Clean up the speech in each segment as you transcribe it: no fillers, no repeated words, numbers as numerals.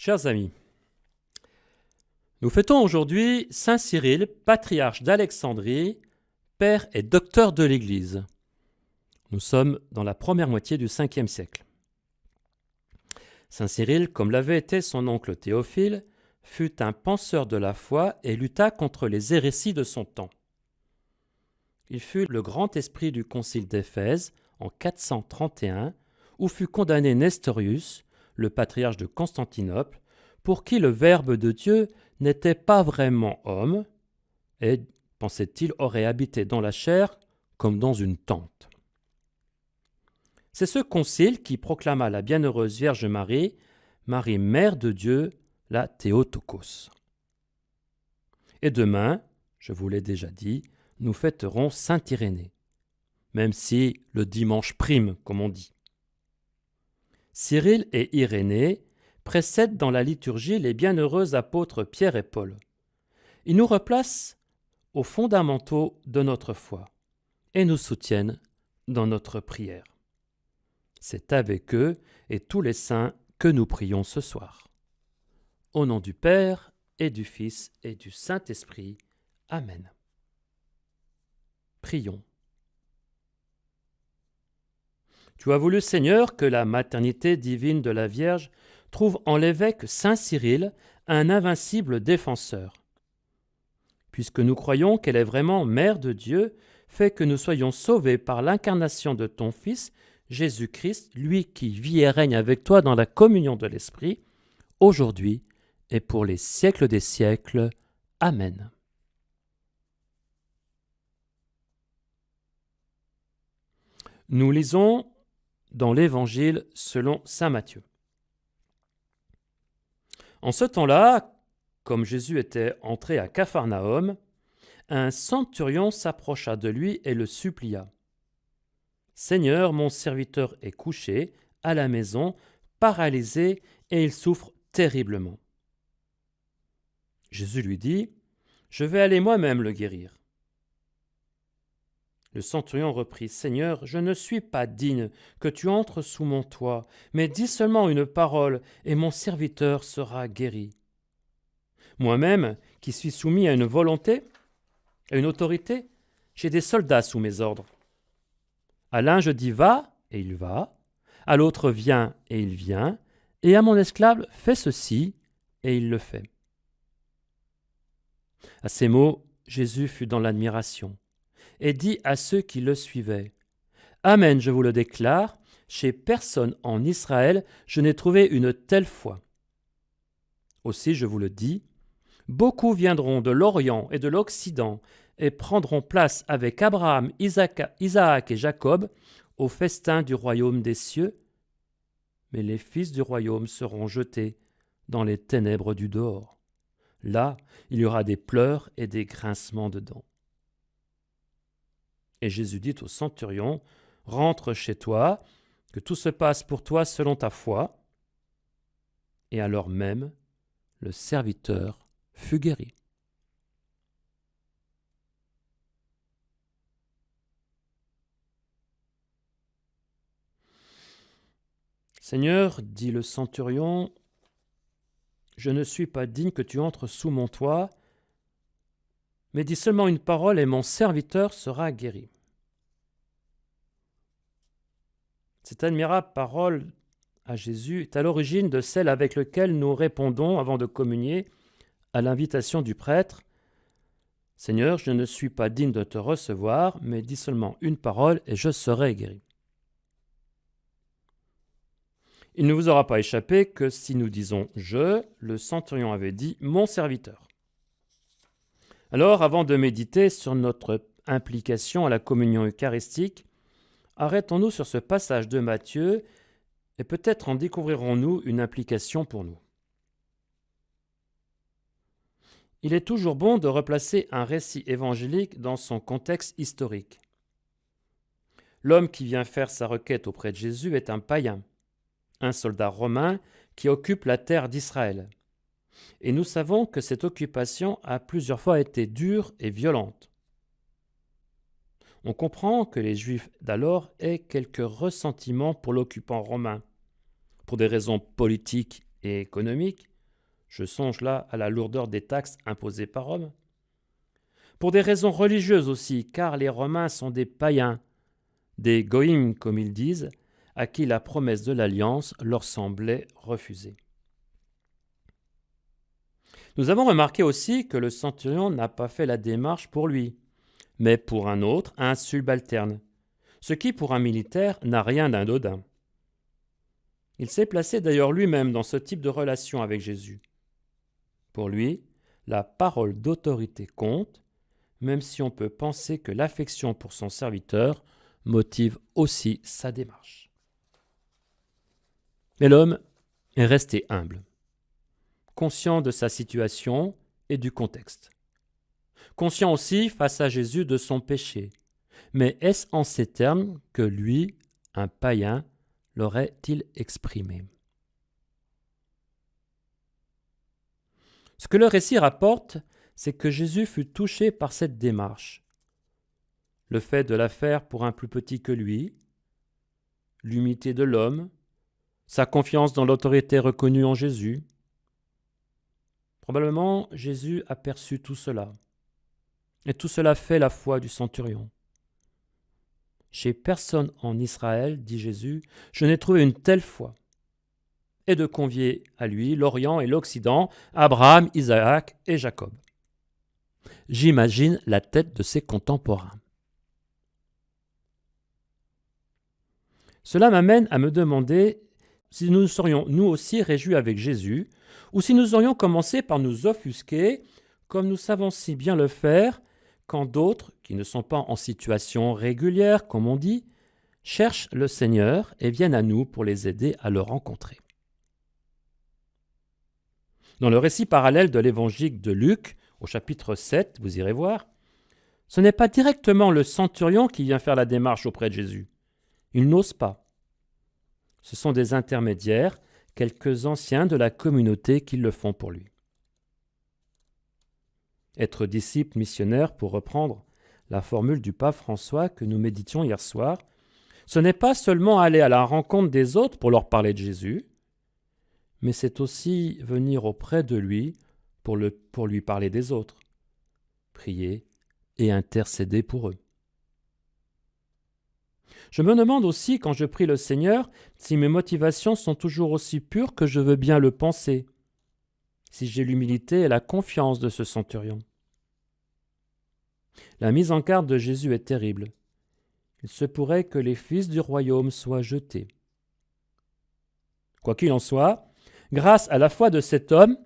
Chers amis, nous fêtons aujourd'hui Saint Cyril, patriarche d'Alexandrie, père et docteur de l'Église. Nous sommes dans la première moitié du 5e siècle. Saint Cyril, comme l'avait été son oncle Théophile, fut un penseur de la foi et lutta contre les hérésies de son temps. Il fut le grand esprit du concile d'Éphèse en 431, où fut condamné Nestorius, le patriarche de Constantinople, pour qui le Verbe de Dieu n'était pas vraiment homme et, pensait-il, aurait habité dans la chair comme dans une tente. C'est ce concile qui proclama la bienheureuse Vierge Marie, Marie Mère de Dieu, la Théotokos. Et demain, je vous l'ai déjà dit, nous fêterons Saint Irénée, même si le dimanche prime, comme on dit. Cyril et Irénée précèdent dans la liturgie les bienheureux apôtres Pierre et Paul. Ils nous replacent aux fondamentaux de notre foi et nous soutiennent dans notre prière. C'est avec eux et tous les saints que nous prions ce soir. Au nom du Père et du Fils et du Saint-Esprit. Amen. Prions. Tu as voulu, Seigneur, que la maternité divine de la Vierge trouve en l'évêque Saint Cyril un invincible défenseur. Puisque nous croyons qu'elle est vraiment Mère de Dieu, fais que nous soyons sauvés par l'incarnation de ton Fils, Jésus-Christ, lui qui vit et règne avec toi dans la communion de l'Esprit, aujourd'hui et pour les siècles des siècles. Amen. Nous lisons dans l'Évangile selon saint Matthieu. En ce temps-là, comme Jésus était entré à Capharnaüm, un centurion s'approcha de lui et le supplia. « Seigneur, mon serviteur est couché à la maison, paralysé, et il souffre terriblement. » Jésus lui dit, « Je vais aller moi-même le guérir. » Le centurion reprit, « Seigneur, je ne suis pas digne que tu entres sous mon toit, mais dis seulement une parole, et mon serviteur sera guéri. Moi-même, qui suis soumis à une volonté, à une autorité, j'ai des soldats sous mes ordres. À l'un je dis va, et il va, à l'autre viens, et il vient, et à mon esclave fais ceci, et il le fait. » À ces mots, Jésus fut dans l'admiration et dit à ceux qui le suivaient, « Amen, je vous le déclare, chez personne en Israël je n'ai trouvé une telle foi. Aussi, je vous le dis, beaucoup viendront de l'Orient et de l'Occident et prendront place avec Abraham, Isaac et Jacob au festin du royaume des cieux, mais les fils du royaume seront jetés dans les ténèbres du dehors. Là, il y aura des pleurs et des grincements de dents. » Et Jésus dit au centurion, « Rentre chez toi, que tout se passe pour toi selon ta foi. » Et alors même, le serviteur fut guéri. « Seigneur, dit le centurion, je ne suis pas digne que tu entres sous mon toit, mais dis seulement une parole et mon serviteur sera guéri. » Cette admirable parole à Jésus est à l'origine de celle avec laquelle nous répondons avant de communier à l'invitation du prêtre. « Seigneur, je ne suis pas digne de te recevoir, mais dis seulement une parole et je serai guéri. » Il ne vous aura pas échappé que si nous disons « je », le centurion avait dit « mon serviteur ». Alors, avant de méditer sur notre implication à la communion eucharistique, arrêtons-nous sur ce passage de Matthieu et peut-être en découvrirons-nous une implication pour nous. Il est toujours bon de replacer un récit évangélique dans son contexte historique. L'homme qui vient faire sa requête auprès de Jésus est un païen, un soldat romain qui occupe la terre d'Israël. Et nous savons que cette occupation a plusieurs fois été dure et violente. On comprend que les Juifs d'alors aient quelques ressentiments pour l'occupant romain, pour des raisons politiques et économiques, Je songe là à la lourdeur des taxes imposées par Rome. Pour des raisons religieuses aussi, car les Romains sont des païens, des goïms comme ils disent, à qui la promesse de l'alliance leur semblait refusée. Nous avons remarqué aussi que le centurion n'a pas fait la démarche pour lui, mais pour un autre, un subalterne, ce qui pour un militaire n'a rien d'anodin. Il s'est placé d'ailleurs lui-même dans ce type de relation avec Jésus. Pour lui, la parole d'autorité compte, même si on peut penser que l'affection pour son serviteur motive aussi sa démarche. Mais l'homme est resté humble, conscient de sa situation et du contexte. Conscient aussi, face à Jésus, de son péché. Mais est-ce en ces termes que lui, un païen, l'aurait-il exprimé? Ce que le récit rapporte, c'est que Jésus fut touché par cette démarche. Le fait de la faire pour un plus petit que lui, l'humilité de l'homme, sa confiance dans l'autorité reconnue en Jésus. Probablement, Jésus a perçu tout cela. Et tout cela fait la foi du centurion. Chez personne en Israël, dit Jésus, je n'ai trouvé une telle foi. Et de convier à lui l'Orient et l'Occident, Abraham, Isaac et Jacob. J'imagine la tête de ses contemporains. Cela m'amène à me demander si nous serions nous aussi réjouis avec Jésus, ou si nous aurions commencé par nous offusquer, comme nous savons si bien le faire, quand d'autres, qui ne sont pas en situation régulière, comme on dit, cherchent le Seigneur et viennent à nous pour les aider à le rencontrer. Dans le récit parallèle de l'évangile de Luc, au chapitre 7, vous irez voir, ce n'est pas directement le centurion qui vient faire la démarche auprès de Jésus. Il n'ose pas. Ce sont des intermédiaires, quelques anciens de la communauté qui le font pour lui. Être disciple missionnaire, pour reprendre la formule du pape François que nous méditions hier soir, ce n'est pas seulement aller à la rencontre des autres pour leur parler de Jésus, mais c'est aussi venir auprès de lui pour lui parler des autres, prier et intercéder pour eux. Je me demande aussi, quand je prie le Seigneur, si mes motivations sont toujours aussi pures que je veux bien le penser, si j'ai l'humilité et la confiance de ce centurion. La mise en garde de Jésus est terrible. Il se pourrait que les fils du royaume soient jetés. Quoi qu'il en soit, grâce à la foi de cet homme,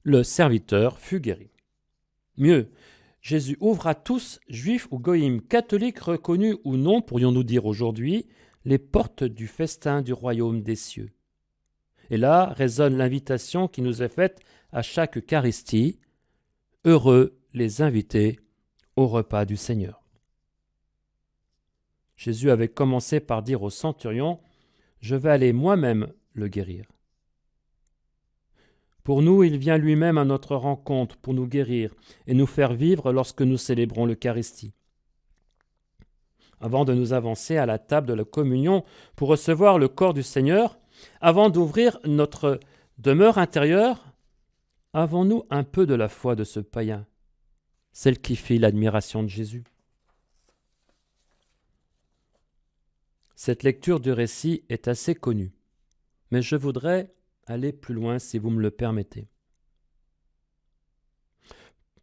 le serviteur fut guéri. Mieux, Jésus ouvre à tous, juifs ou goïms, catholiques reconnus ou non, pourrions-nous dire aujourd'hui, les portes du festin du royaume des cieux. Et là résonne l'invitation qui nous est faite à chaque Eucharistie. Heureux les invités au repas du Seigneur. Jésus avait commencé par dire au centurion, « Je vais aller moi-même le guérir ». Pour nous, il vient lui-même à notre rencontre pour nous guérir et nous faire vivre lorsque nous célébrons l'Eucharistie. Avant de nous avancer à la table de la communion pour recevoir le corps du Seigneur, avant d'ouvrir notre demeure intérieure, avons-nous un peu de la foi de ce païen, celle qui fit l'admiration de Jésus? Cette lecture du récit est assez connue, mais je voudrais aller plus loin si vous me le permettez.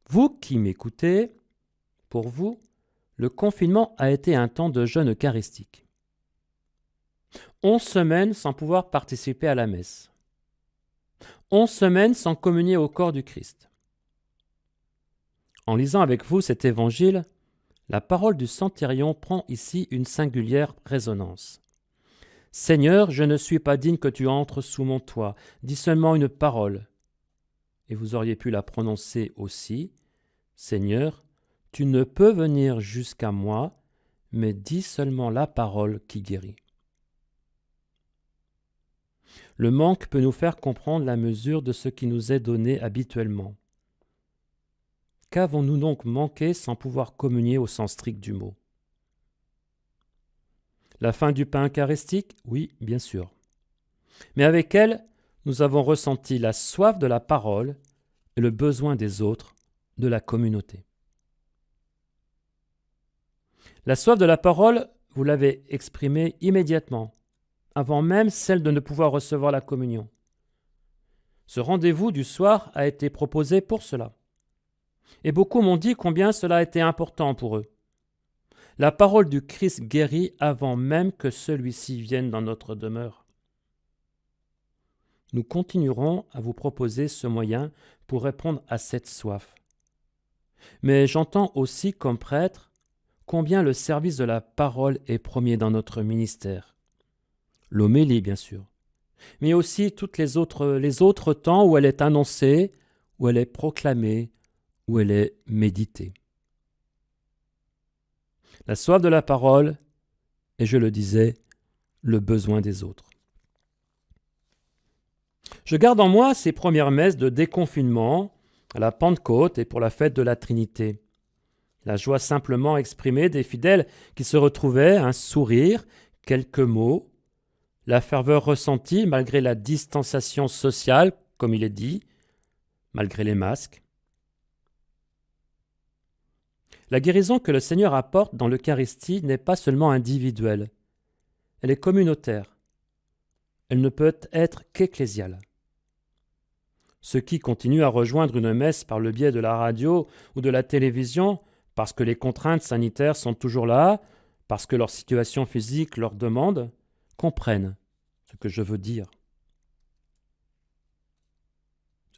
Vous qui m'écoutez, pour vous, le confinement a été un temps de jeûne eucharistique. 11 semaines sans pouvoir participer à la messe. 11 semaines sans communier au corps du Christ. En lisant avec vous cet évangile, la parole du centurion prend ici une singulière résonance. « Seigneur, je ne suis pas digne que tu entres sous mon toit. Dis seulement une parole. » Et vous auriez pu la prononcer aussi. « Seigneur, tu ne peux venir jusqu'à moi, mais dis seulement la parole qui guérit. » Le manque peut nous faire comprendre la mesure de ce qui nous est donné habituellement. Qu'avons-nous donc manqué sans pouvoir communier au sens strict du mot? La fin du pain eucharistique? Oui, bien sûr. Mais avec elle, nous avons ressenti la soif de la parole et le besoin des autres, de la communauté. La soif de la parole, vous l'avez exprimée immédiatement, avant même celle de ne pouvoir recevoir la communion. Ce rendez-vous du soir a été proposé pour cela. Et beaucoup m'ont dit combien cela a été important pour eux. La parole du Christ guérit avant même que celui-ci vienne dans notre demeure. Nous continuerons à vous proposer ce moyen pour répondre à cette soif. Mais j'entends aussi comme prêtre combien le service de la parole est premier dans notre ministère. L'homélie, bien sûr, mais aussi tous les autres temps où elle est annoncée, où elle est proclamée, où elle est méditée. La soif de la parole et, je le disais, le besoin des autres. Je garde en moi ces premières messes de déconfinement à la Pentecôte et pour la fête de la Trinité. La joie simplement exprimée des fidèles qui se retrouvaient, un sourire, quelques mots, la ferveur ressentie malgré la distanciation sociale, comme il est dit, malgré les masques. La guérison que le Seigneur apporte dans l'Eucharistie n'est pas seulement individuelle, elle est communautaire. Elle ne peut être qu'ecclésiale. Ceux qui continuent à rejoindre une messe par le biais de la radio ou de la télévision, parce que les contraintes sanitaires sont toujours là, parce que leur situation physique leur demande, comprennent ce que je veux dire.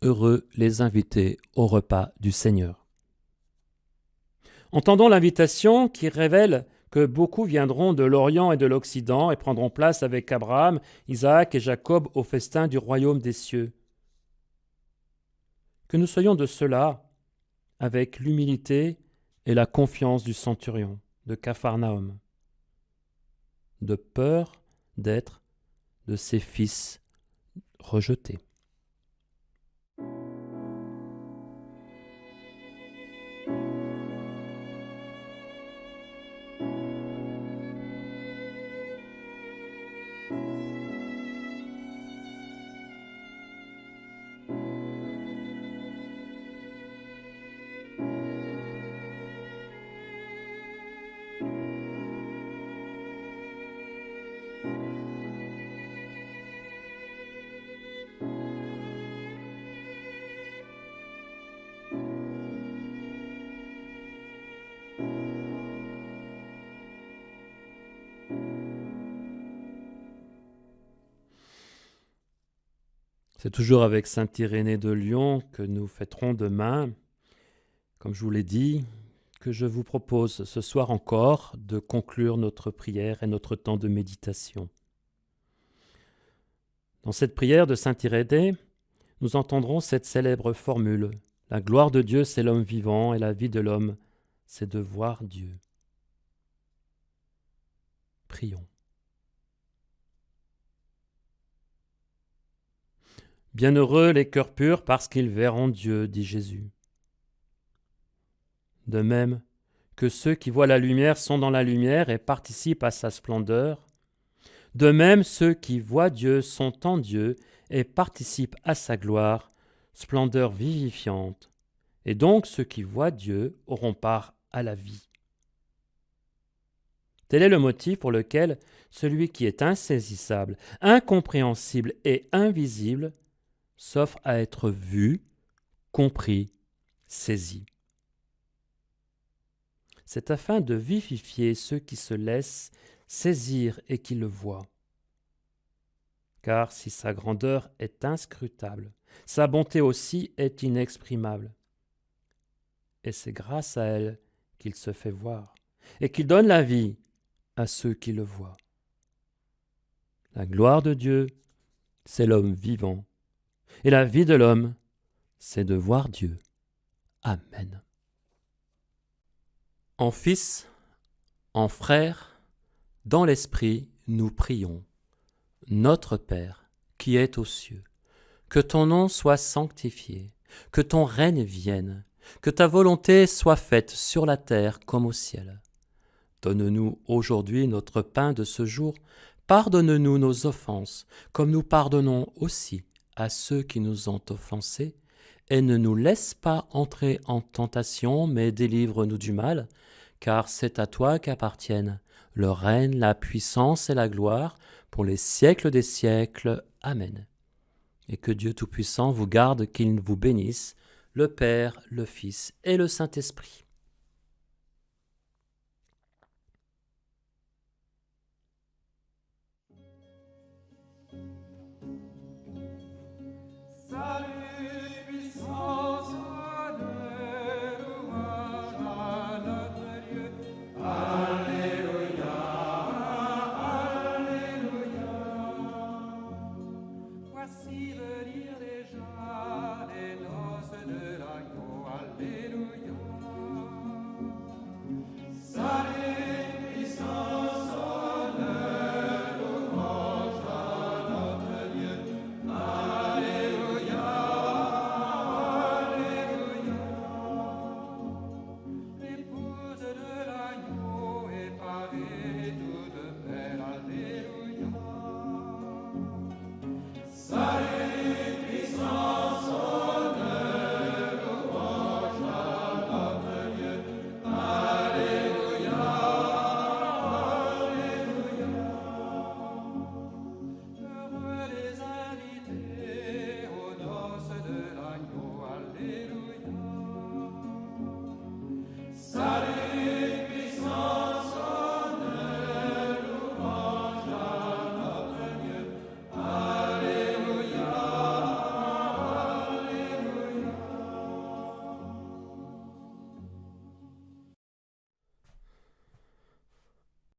Heureux les invités au repas du Seigneur. Entendons l'invitation qui révèle que beaucoup viendront de l'Orient et de l'Occident et prendront place avec Abraham, Isaac et Jacob au festin du royaume des cieux. Que nous soyons de ceux-là avec l'humilité et la confiance du centurion de Capharnaüm, de peur d'être de ses fils rejetés. C'est toujours avec saint Irénée de Lyon que nous fêterons demain, comme je vous l'ai dit, que je vous propose ce soir encore de conclure notre prière et notre temps de méditation. Dans cette prière de saint Irénée, nous entendrons cette célèbre formule « La gloire de Dieu, c'est l'homme vivant, et la vie de l'homme, c'est de voir Dieu. » Prions. Bienheureux les cœurs purs parce qu'ils verront Dieu, dit Jésus. De même que ceux qui voient la lumière sont dans la lumière et participent à sa splendeur, de même ceux qui voient Dieu sont en Dieu et participent à sa gloire, splendeur vivifiante, et donc ceux qui voient Dieu auront part à la vie. Tel est le motif pour lequel celui qui est insaisissable, incompréhensible et invisible s'offre à être vu, compris, saisi. C'est afin de vivifier ceux qui se laissent saisir et qui le voient. Car si sa grandeur est inscrutable, sa bonté aussi est inexprimable. Et c'est grâce à elle qu'il se fait voir, et qu'il donne la vie à ceux qui le voient. La gloire de Dieu, c'est l'homme vivant. Et la vie de l'homme, c'est de voir Dieu. Amen. En Fils, en Frère, dans l'Esprit, nous prions. Notre Père, qui es aux cieux, que ton nom soit sanctifié, que ton règne vienne, que ta volonté soit faite sur la terre comme au ciel. Donne-nous aujourd'hui notre pain de ce jour, pardonne-nous nos offenses, comme nous pardonnons aussi à ceux qui nous ont offensés, et ne nous laisse pas entrer en tentation, mais délivre-nous du mal, car c'est à toi qu'appartiennent le règne, la puissance et la gloire, pour les siècles des siècles. Amen. Et que Dieu Tout-Puissant vous garde, qu'il vous bénisse, le Père, le Fils et le Saint-Esprit. Salut.